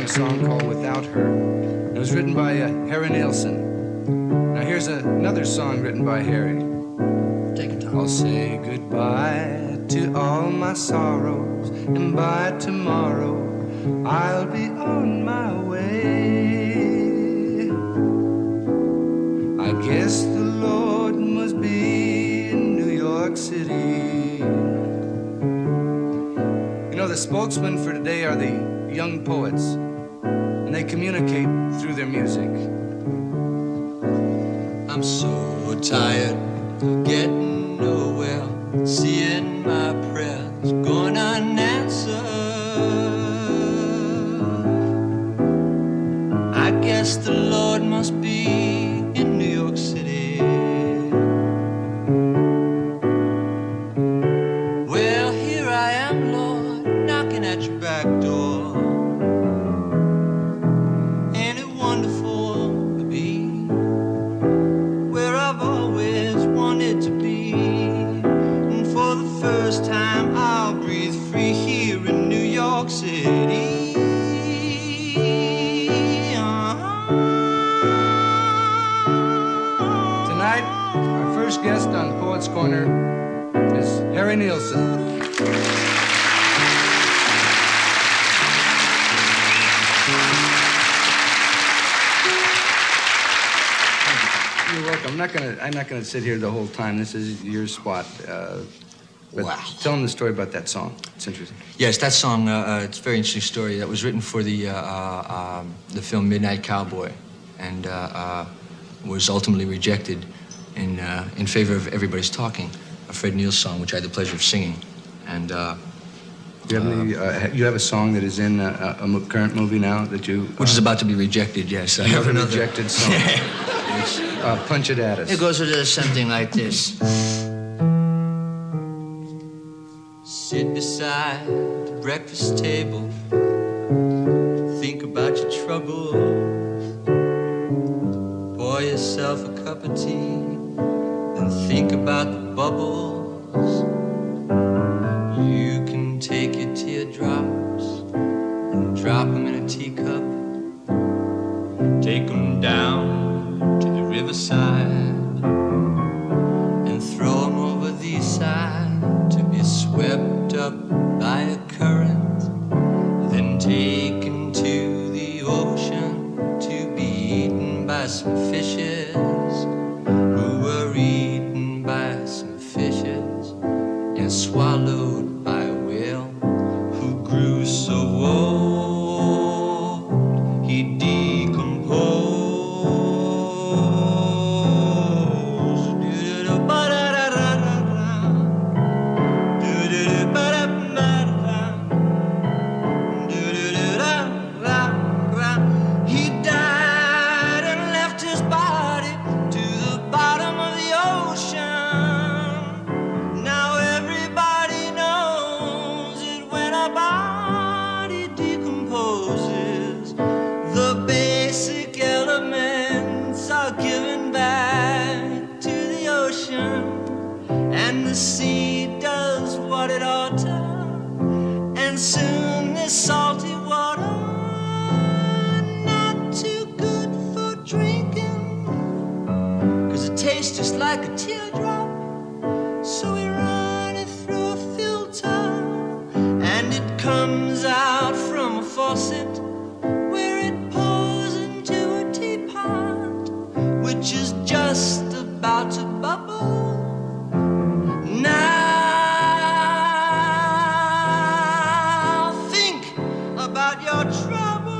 song called Without Her. It was written by Harry Nilsson. Now here's another song written by Harry. Take it, Tom. I'll say goodbye to all my sorrows, and by tomorrow I'll be on my way. I guess the Lord must be in New York City. You know, the spokesmen for today are the young poets, and they communicate through their music. I'm so tired of getting nowhere, seeing my prayers going unanswered. I guess the Lord must be in New York City. Well, here I am, Lord, knocking at your back door. Ain't it wonderful to be where I've always wanted to be? And for the first time I'll breathe free here in New York City. Tonight, our first guest on Poets Corner is Harry Nilsson. You're welcome. I'm not gonna sit here the whole time. This is your spot. But Wow. Tell them the story about that song. It's interesting. Yes, that song, it's a very interesting story. That was written for the film Midnight Cowboy, and was ultimately rejected in favor of Everybody's Talking, a Fred Neil song, which I had the pleasure of singing. And You have a song that is in a current movie now that you... which is about to be rejected, yes. I have another another rejected song. Punch it at us. It goes with something like this. Sit beside the breakfast table, think about your troubles, pour yourself a cup of tea, then think about the bubbles. You can take your teardrops and drop them in a teacup, take them down to the riverside and throw them over the side to be swept up by a current, then taken to the ocean to be eaten by some fishes who were eaten by some fishes and swallowed by a whale who grew so old he decomposed. He died and left his body to the bottom of the ocean. Now everybody knows it when a body decomposes. The basic elements are given back to the ocean, and the sea does what it ought to, and soon this salty water not too good for drinking, 'cause it tastes just like a teardrop. So we run it through a filter, and it comes out from a faucet where it pours into a teapot, which is just about to bubble. Now think about your trouble.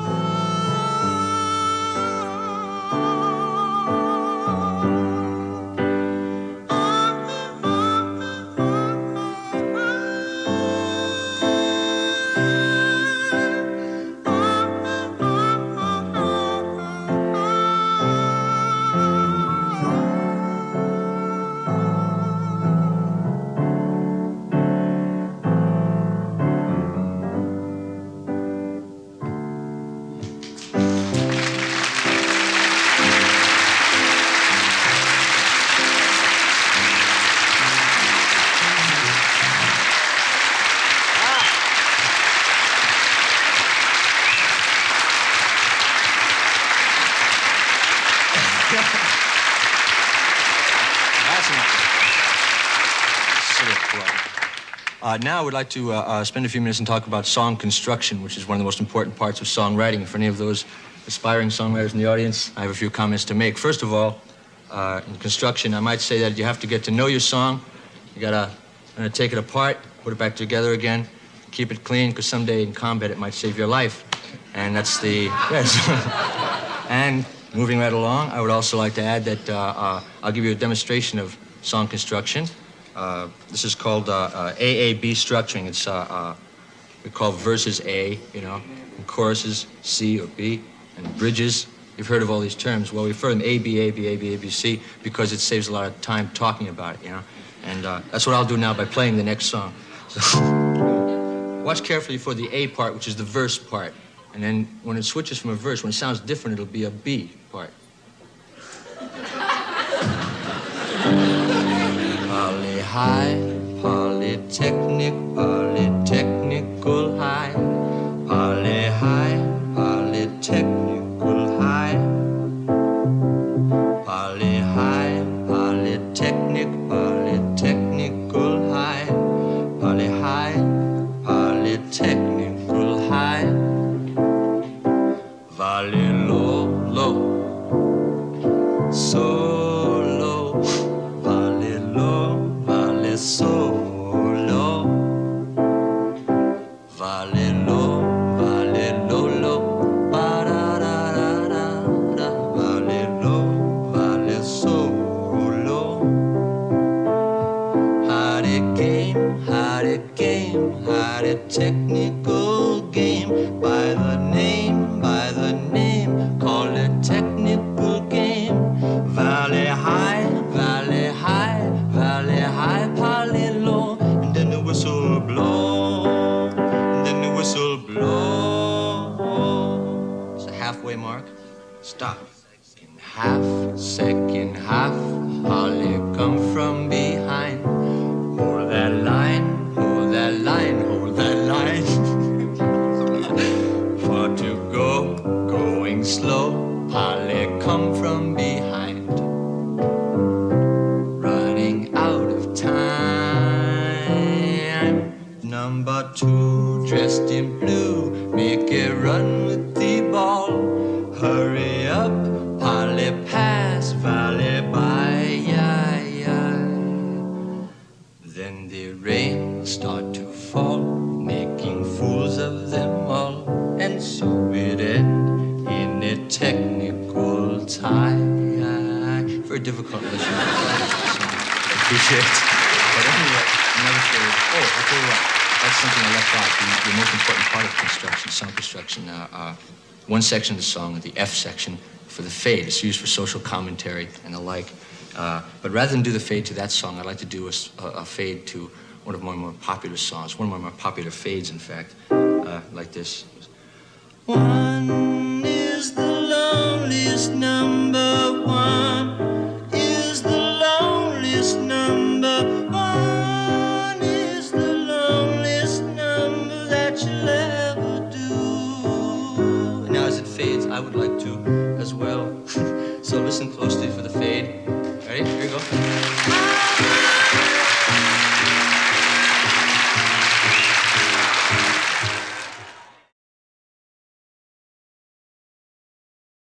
Now I would like to spend a few minutes and talk about song construction, which is one of the most important parts of songwriting. For any of those aspiring songwriters in the audience, I have a few comments to make. First of all, in construction, I might say that you have to get to know your song. You gotta take it apart, put it back together again, keep it clean, because someday in combat it might save your life. And that's the, yes. And moving right along, I would also like to add that I'll give you a demonstration of song construction. This is called AAB structuring. It's we call verses A, you know, and choruses C or B, and bridges. You've heard of all these terms. Well, we refer them A, B, A, B, A, B, A, B, C, because it saves a lot of time talking about it, you know. And that's what I'll do now by playing the next song. So, watch carefully for the A part, which is the verse part. And then when it switches from a verse, when it sounds different, it'll be a B part. Poli High, Polytechnic, Polytechnical High. Poli High, Polytechnical High. Poli High, Polytechnic, Polytechnical High. Poli High, Polytechnical High. Valley low, low, so low. Valley low, valley so low. Valley low, low. Ba-da-da-da-da-da. Valley low, valley so low. Had a game, had a game, had a technical game. By the name, call it technical game. Valley high, valley high, valley high, valley low. And then the whistle blow, and then the whistle blow. It's a halfway mark. Stop. In half, second half, Holly come from behind. Hold that line, hold that line, hold that line. For to go, going slow, Holly come from behind. Running out of time. Number 2, dressed in blue, make it run with the ball. Hurry up, Holly pass, Valley by, yeah, yeah. Then the rain start to fall, making fools of them all. And so it end in a technical tie. Very difficult listening. Appreciate it. But anyway, another third. Oh, I'll tell you what. That's something I left out. The most important part of construction, song construction. One section of the song, the F section, for the fade. It's used for social commentary and the like. But rather than do the fade to that song, I'd like to do a fade to one of my more popular songs, one of my more popular fades, in fact, like this. One is the loneliest number. One is the loneliest number. One is the loneliest number that you'll ever do. Now as it fades, I would like to as well. So listen closely